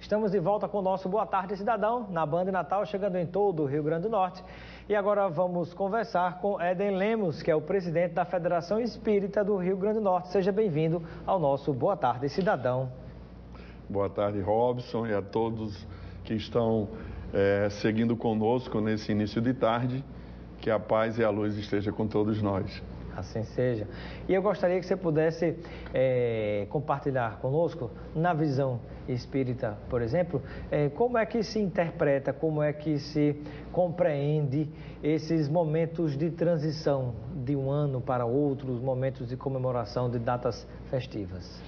Estamos de volta com o nosso Boa Tarde Cidadão, na Band Natal, chegando em todo o Rio Grande do Norte. E agora vamos conversar com Éden Lemos, que é o presidente da Federação Espírita do Rio Grande do Norte. Seja bem-vindo ao nosso Boa Tarde Cidadão. Boa tarde, Robson, e a todos que estão seguindo conosco nesse início de tarde. Que a paz e a luz esteja com todos nós. Assim seja. E eu gostaria que você pudesse compartilhar conosco, na visão espírita, por exemplo, como é que se interpreta, como é que se compreende esses momentos de transição de um ano para outro, os momentos de comemoração de datas festivas.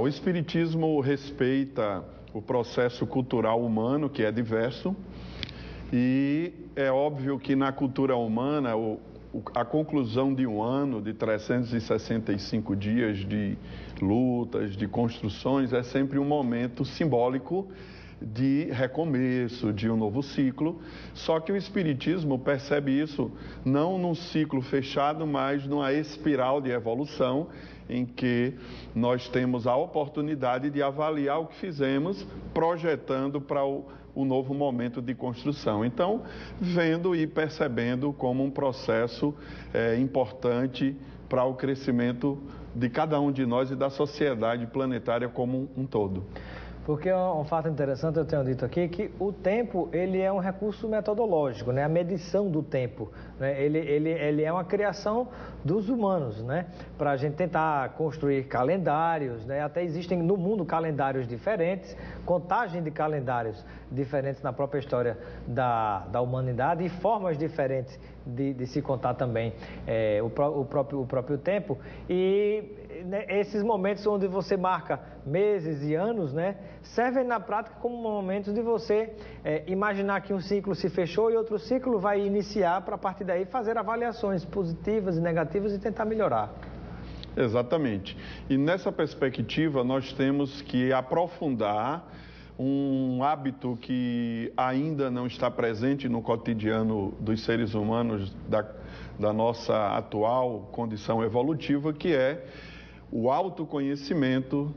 O Espiritismo respeita o processo cultural humano, que é diverso, e é óbvio que na cultura humana a conclusão de um ano, de 365 dias de lutas, de construções, é sempre um momento simbólico de recomeço, de um novo ciclo. Só que o Espiritismo percebe isso não num ciclo fechado, mas numa espiral de evolução, em que nós temos a oportunidade de avaliar o que fizemos, projetando para o novo momento de construção. Então, vendo e percebendo como um processo importante para o crescimento de cada um de nós e da sociedade planetária como um todo. Porque um fato interessante, eu tenho dito aqui, que o tempo, ele é um recurso metodológico, né? A medição do tempo, né? Ele é uma criação dos humanos, né? Para a gente tentar construir calendários, né? Até existem no mundo calendários diferentes, contagem de calendários diferentes na própria história da humanidade e formas diferentes de se contar também o próprio tempo. E esses momentos onde você marca meses e anos, né, servem na prática como momentos de você imaginar que um ciclo se fechou e outro ciclo vai iniciar, para a partir daí fazer avaliações positivas e negativas e tentar melhorar. Exatamente. E nessa perspectiva nós temos que aprofundar um hábito que ainda não está presente no cotidiano dos seres humanos da nossa atual condição evolutiva, que é o autoconhecimento,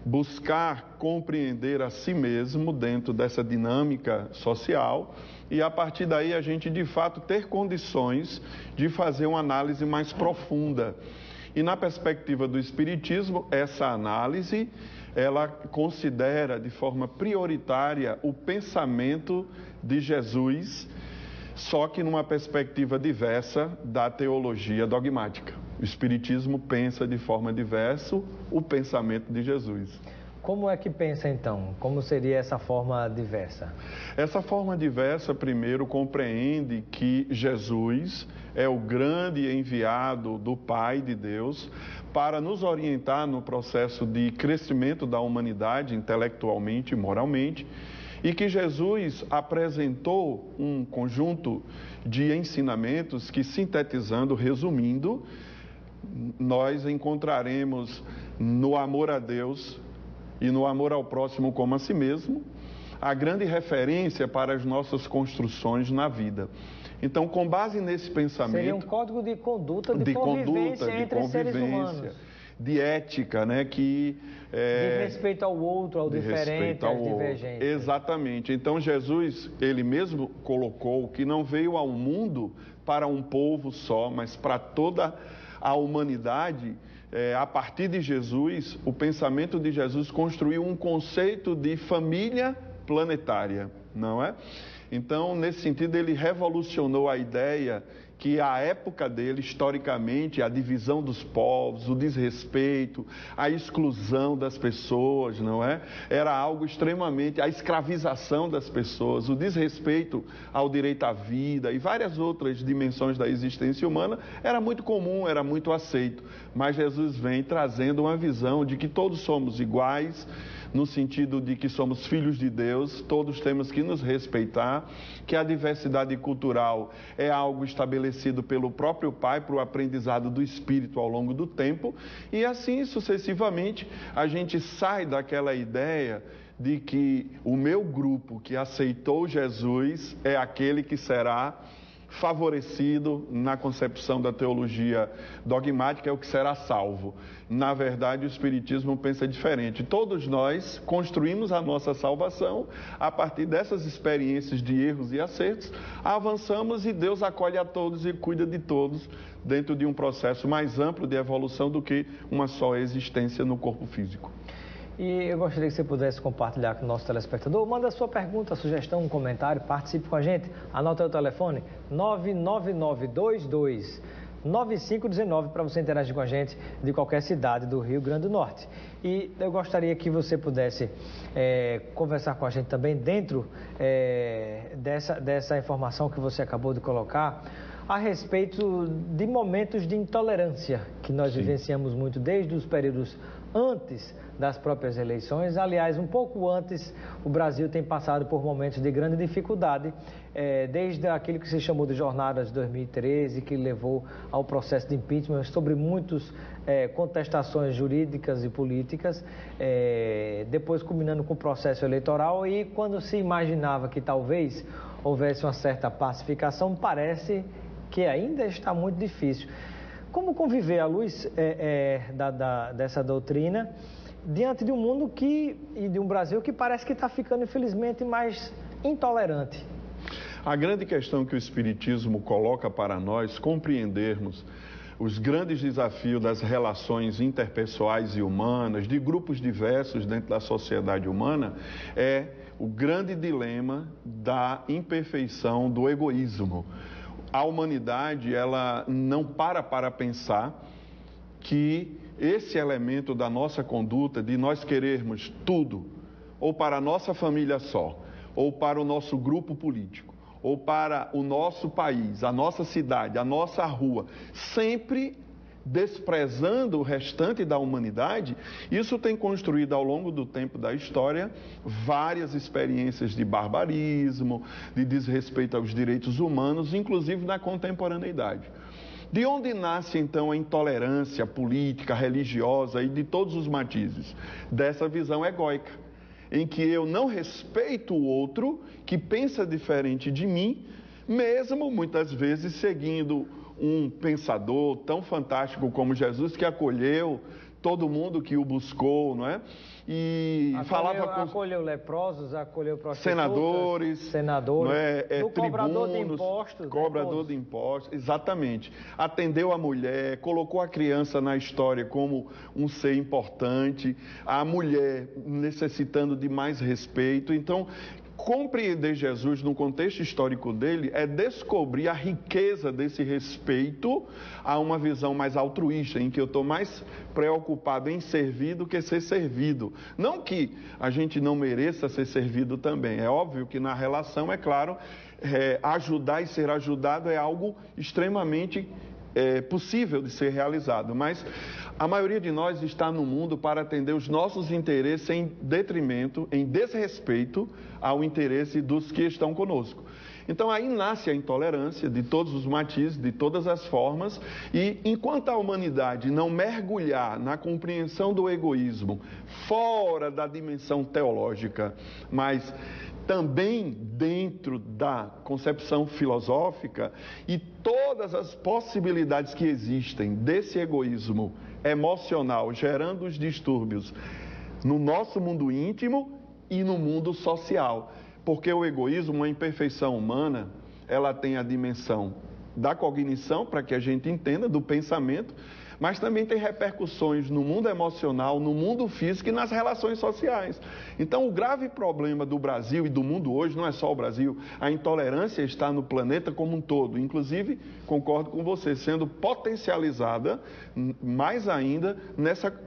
buscar compreender a si mesmo dentro dessa dinâmica social e a partir daí a gente de fato ter condições de fazer uma análise mais profunda. E na perspectiva do Espiritismo, essa análise, ela considera de forma prioritária o pensamento de Jesus, só que numa perspectiva diversa da teologia dogmática. O Espiritismo pensa de forma diversa o pensamento de Jesus. Como é que pensa então? Como seria essa forma diversa? Essa forma diversa, primeiro, compreende que Jesus é o grande enviado do Pai de Deus para nos orientar no processo de crescimento da humanidade intelectualmente e moralmente, e que Jesus apresentou um conjunto de ensinamentos que, sintetizando, resumindo, nós encontraremos no amor a Deus e no amor ao próximo como a si mesmo, a grande referência para as nossas construções na vida. Então, com base nesse pensamento... Seria um código de conduta, de convivência entre seres humanos. De ética, né? De respeito ao outro, ao diferente, às divergências. Exatamente. Então, Jesus, ele mesmo colocou que não veio ao mundo para um povo só, mas para toda a humanidade. A partir de Jesus, o pensamento de Jesus construiu um conceito de família planetária, não é? Então, nesse sentido, ele revolucionou a ideia que a época dele, historicamente, a divisão dos povos, o desrespeito, a exclusão das pessoas, não é? Era algo extremamente... a escravização das pessoas, o desrespeito ao direito à vida e várias outras dimensões da existência humana, era muito comum, era muito aceito. Mas Jesus vem trazendo uma visão de que todos somos iguais, no sentido de que somos filhos de Deus, todos temos que nos respeitar, que a diversidade cultural é algo estabelecido pelo próprio Pai para o aprendizado do Espírito ao longo do tempo, e assim sucessivamente a gente sai daquela ideia de que o meu grupo que aceitou Jesus é aquele que será favorecido na concepção da teologia dogmática é o que será salvo. Na verdade, o Espiritismo pensa diferente. Todos nós construímos a nossa salvação a partir dessas experiências de erros e acertos, avançamos e Deus acolhe a todos e cuida de todos dentro de um processo mais amplo de evolução do que uma só existência no corpo físico. E eu gostaria que você pudesse compartilhar com o nosso telespectador. Manda a sua pergunta, sugestão, um comentário, participe com a gente. Anota aí o telefone 999229519 para você interagir com a gente de qualquer cidade do Rio Grande do Norte. E eu gostaria que você pudesse conversar com a gente também dentro dessa informação que você acabou de colocar a respeito de momentos de intolerância que nós vivenciamos muito desde os períodos antes das próprias eleições. Aliás, um pouco antes, o Brasil tem passado por momentos de grande dificuldade, desde aquilo que se chamou de Jornadas de 2013, que levou ao processo de impeachment, sobre muitas contestações jurídicas e políticas, depois culminando com o processo eleitoral, e quando se imaginava que talvez houvesse uma certa pacificação, parece que ainda está muito difícil. Como conviver à luz dessa doutrina diante de um mundo e de um Brasil que parece que está ficando, infelizmente, mais intolerante? A grande questão que o Espiritismo coloca para nós compreendermos os grandes desafios das relações interpessoais e humanas, de grupos diversos dentro da sociedade humana, é o grande dilema da imperfeição do egoísmo. A humanidade, ela não para pensar que esse elemento da nossa conduta, de nós querermos tudo, ou para a nossa família só, ou para o nosso grupo político, ou para o nosso país, a nossa cidade, a nossa rua, sempre desprezando o restante da humanidade, isso tem construído ao longo do tempo da história várias experiências de barbarismo, de desrespeito aos direitos humanos, inclusive na contemporaneidade. De onde nasce então a intolerância política, religiosa e de todos os matizes? Dessa visão egóica, em que eu não respeito o outro que pensa diferente de mim, mesmo muitas vezes seguindo um pensador tão fantástico como Jesus, que acolheu todo mundo que o buscou, não é? E acolheu leprosos, acolheu prostitutas, senadores, do cobrador de impostos, exatamente. Atendeu a mulher, colocou a criança na história como um ser importante, a mulher necessitando de mais respeito. Então, compreender Jesus no contexto histórico dele é descobrir a riqueza desse respeito a uma visão mais altruísta, em que eu estou mais preocupado em servir do que ser servido. Não que a gente não mereça ser servido também. É óbvio que na relação, é claro, ajudar e ser ajudado é algo extremamente possível de ser realizado, mas a maioria de nós está no mundo para atender os nossos interesses em detrimento, em desrespeito ao interesse dos que estão conosco. Então aí nasce a intolerância de todos os matizes, de todas as formas, e enquanto a humanidade não mergulhar na compreensão do egoísmo fora da dimensão teológica, mas também dentro da concepção filosófica e todas as possibilidades que existem desse egoísmo emocional, gerando os distúrbios no nosso mundo íntimo e no mundo social. Porque o egoísmo, uma imperfeição humana, ela tem a dimensão da cognição, para que a gente entenda, do pensamento, mas também tem repercussões no mundo emocional, no mundo físico e nas relações sociais. Então, o grave problema do Brasil e do mundo hoje não é só o Brasil. A intolerância está no planeta como um todo. Inclusive, concordo com você, sendo potencializada mais ainda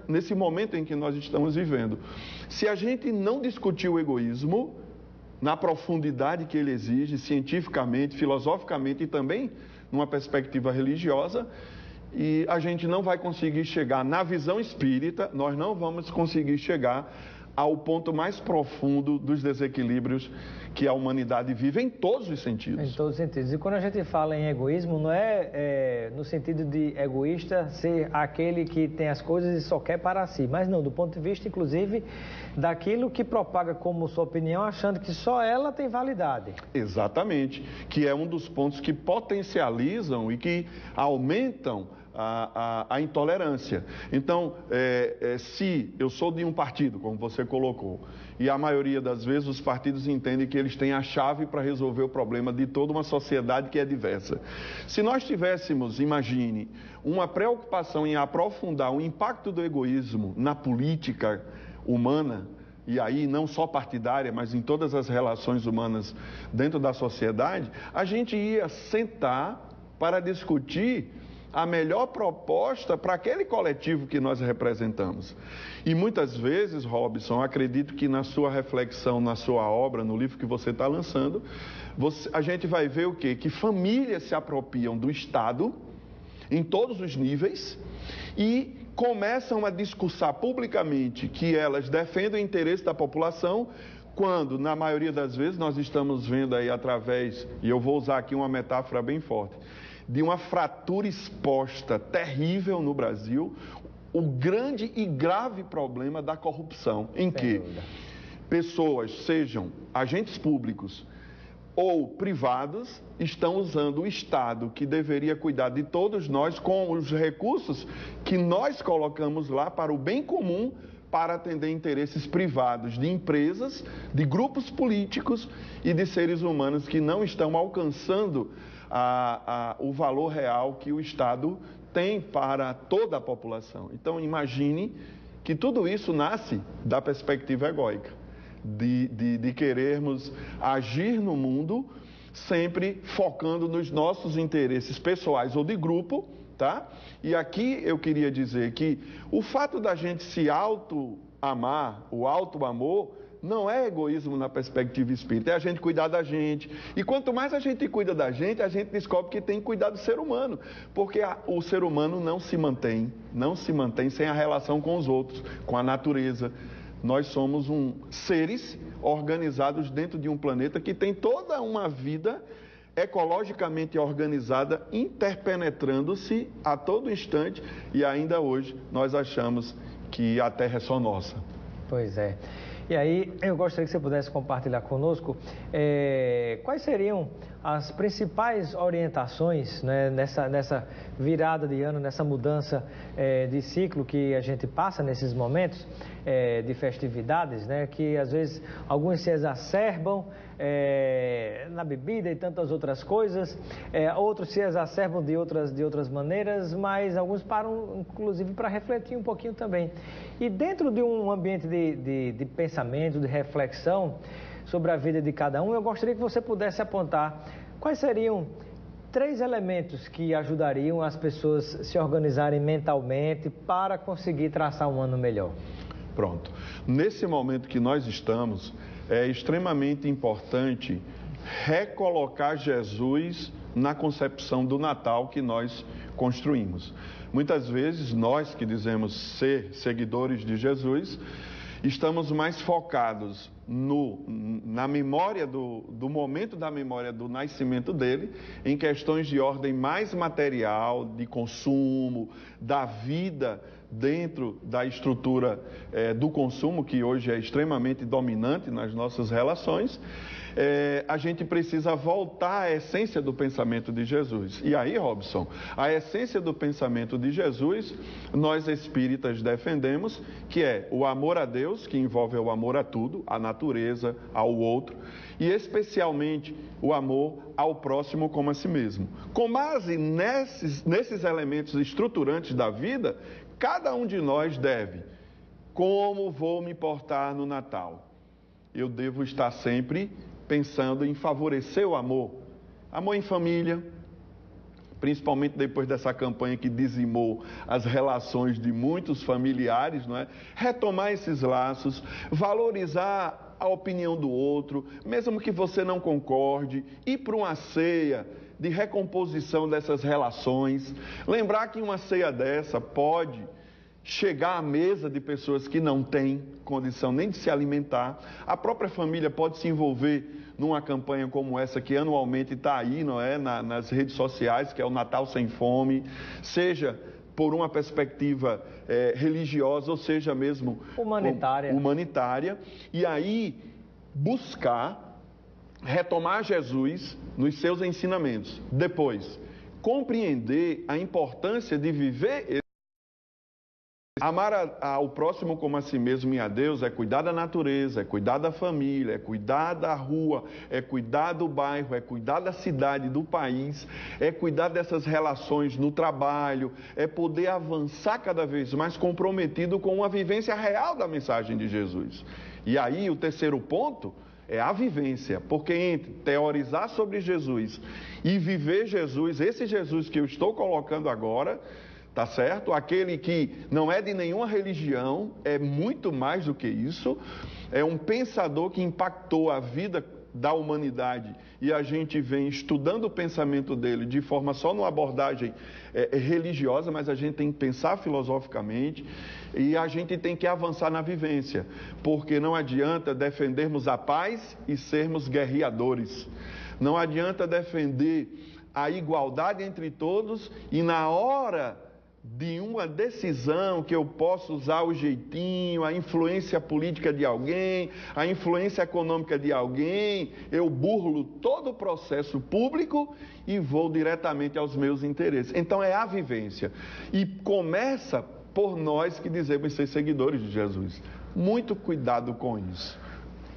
nesse momento em que nós estamos vivendo. Se a gente não discutir o egoísmo na profundidade que ele exige, cientificamente, filosoficamente e também numa perspectiva religiosa, e a gente não vai conseguir chegar na visão espírita, nós não vamos conseguir chegar ao ponto mais profundo dos desequilíbrios que a humanidade vive em todos os sentidos. Em todos os sentidos. E quando a gente fala em egoísmo, não é no sentido de egoísta ser aquele que tem as coisas e só quer para si, mas não, do ponto de vista, inclusive, daquilo que propaga como sua opinião, achando que só ela tem validade. Exatamente, que é um dos pontos que potencializam e que aumentam a intolerância. Então, se eu sou de um partido, como você colocou, e a maioria das vezes os partidos entendem que eles têm a chave para resolver o problema de toda uma sociedade que é diversa. Se nós tivéssemos, imagine, uma preocupação em aprofundar o impacto do egoísmo na política humana, e aí não só partidária, mas em todas as relações humanas dentro da sociedade, a gente ia sentar para discutir a melhor proposta para aquele coletivo que nós representamos. E muitas vezes, Robson, acredito que na sua reflexão, na sua obra, no livro que você está lançando, a gente vai ver o quê? Que famílias se apropriam do Estado em todos os níveis e começam a discursar publicamente que elas defendem o interesse da população, quando, na maioria das vezes, nós estamos vendo aí através, e eu vou usar aqui uma metáfora bem forte, de uma fratura exposta terrível no Brasil, o grande e grave problema da corrupção, em que pessoas, sejam agentes públicos ou privados, estão usando o Estado, que deveria cuidar de todos nós, com os recursos que nós colocamos lá para o bem comum, para atender interesses privados de empresas, de grupos políticos e de seres humanos que não estão alcançando o valor real que o Estado tem para toda a população. Então, imagine que tudo isso nasce da perspectiva egóica, de querermos agir no mundo sempre focando nos nossos interesses pessoais ou de grupo, tá? E aqui eu queria dizer que o fato da gente se auto-amar, o auto-amor, não é egoísmo na perspectiva espírita, é a gente cuidar da gente. E quanto mais a gente cuida da gente, a gente descobre que tem que cuidar do ser humano. Porque o ser humano não se mantém sem a relação com os outros, com a natureza. Nós somos seres organizados dentro de um planeta que tem toda uma vida ecologicamente organizada, interpenetrando-se a todo instante, e ainda hoje nós achamos que a Terra é só nossa. Pois é. E aí, eu gostaria que você pudesse compartilhar conosco quais seriam as principais orientações, né, nessa virada de ano, nessa mudança de ciclo que a gente passa nesses momentos de festividades, né, que às vezes alguns se exacerbam na bebida e tantas outras coisas, outros se exacerbam de outras maneiras, mas alguns param inclusive para refletir um pouquinho também. E dentro de um ambiente de pensamento, de reflexão sobre a vida de cada um, eu gostaria que você pudesse apontar quais seriam 3 elementos que ajudariam as pessoas se organizarem mentalmente para conseguir traçar um ano melhor. Pronto. Nesse momento que nós estamos, é extremamente importante recolocar Jesus na concepção do Natal que nós construímos. Muitas vezes, nós que dizemos ser seguidores de Jesus, estamos mais focados na memória do momento da memória do nascimento dele, em questões de ordem mais material, de consumo, da vida dentro da estrutura do consumo, que hoje é extremamente dominante nas nossas relações. A gente precisa voltar à essência do pensamento de Jesus. E aí, Robson, a essência do pensamento de Jesus, nós espíritas defendemos, que é o amor a Deus, que envolve o amor a tudo, à natureza, ao outro, e especialmente o amor ao próximo como a si mesmo. Com base nesses elementos estruturantes da vida, cada um de nós deve: como vou me portar no Natal? Eu devo estar sempre pensando em favorecer o amor em família, principalmente depois dessa campanha que dizimou as relações de muitos familiares, não é? Retomar esses laços, valorizar a opinião do outro, mesmo que você não concorde, ir para uma ceia de recomposição dessas relações, lembrar que uma ceia dessa pode chegar à mesa de pessoas que não têm condição nem de se alimentar. A própria família pode se envolver numa campanha como essa, que anualmente está aí, não é, nas redes sociais, que é o Natal Sem Fome, seja por uma perspectiva religiosa, ou seja mesmo humanitária. E aí buscar retomar Jesus nos seus ensinamentos. Depois, compreender a importância de viver. Amar ao próximo como a si mesmo e a Deus é cuidar da natureza, é cuidar da família, é cuidar da rua, é cuidar do bairro, é cuidar da cidade, do país, é cuidar dessas relações no trabalho, é poder avançar cada vez mais comprometido com uma vivência real da mensagem de Jesus. E aí o terceiro ponto é a vivência, porque entre teorizar sobre Jesus e viver Jesus, esse Jesus que eu estou colocando agora, tá certo? Aquele que não é de nenhuma religião, é muito mais do que isso, é um pensador que impactou a vida da humanidade e a gente vem estudando o pensamento dele de forma só numa abordagem religiosa, mas a gente tem que pensar filosoficamente e a gente tem que avançar na vivência, porque não adianta defendermos a paz e sermos guerreadores, não adianta defender a igualdade entre todos e na hora de uma decisão que eu posso usar o jeitinho, a influência política de alguém, a influência econômica de alguém, eu burlo todo o processo público e vou diretamente aos meus interesses. Então é a vivência. E começa por nós que dizemos ser seguidores de Jesus. Muito cuidado com isso.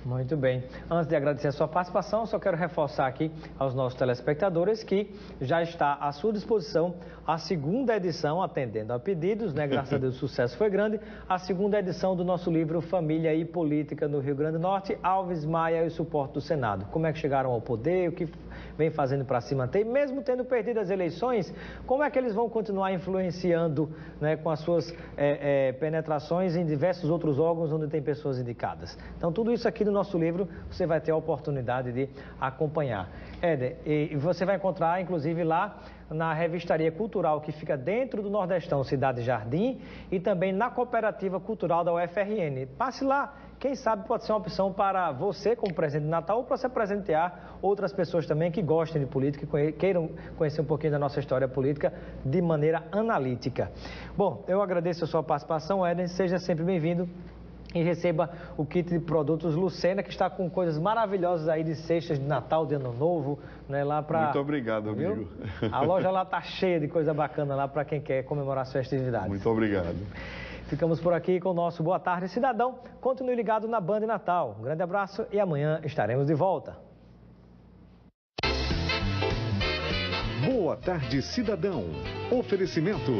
Muito bem. Antes de agradecer a sua participação, só quero reforçar aqui aos nossos telespectadores que já está à sua disposição a segunda edição, atendendo a pedidos, né? Graças a Deus o sucesso foi grande, a segunda edição do nosso livro Família e Política no Rio Grande do Norte, Alves Maia e o suporte do Senado. Como é que chegaram ao poder, o que vem fazendo para se manter, mesmo tendo perdido as eleições, como é que eles vão continuar influenciando, né, com as suas penetrações em diversos outros órgãos onde tem pessoas indicadas. Então tudo isso aqui no nosso livro você vai ter a oportunidade de acompanhar. Éder, e você vai encontrar inclusive lá na revistaria cultural que fica dentro do Nordestão Cidade Jardim e também na cooperativa cultural da UFRN. Passe lá, quem sabe pode ser uma opção para você como presente de Natal ou para você presentear outras pessoas também que gostem de política e queiram conhecer um pouquinho da nossa história política de maneira analítica. Bom, eu agradeço a sua participação, Éder, seja sempre bem-vindo. E receba o kit de produtos Lucena, que está com coisas maravilhosas aí de cestas de Natal, de Ano Novo, né, lá para... Muito obrigado, amigo. A loja lá está cheia de coisa bacana lá para quem quer comemorar as festividades. Muito obrigado. Ficamos por aqui com o nosso Boa Tarde Cidadão. Continue ligado na Band Natal. Um grande abraço e amanhã estaremos de volta. Boa Tarde Cidadão. Oferecimento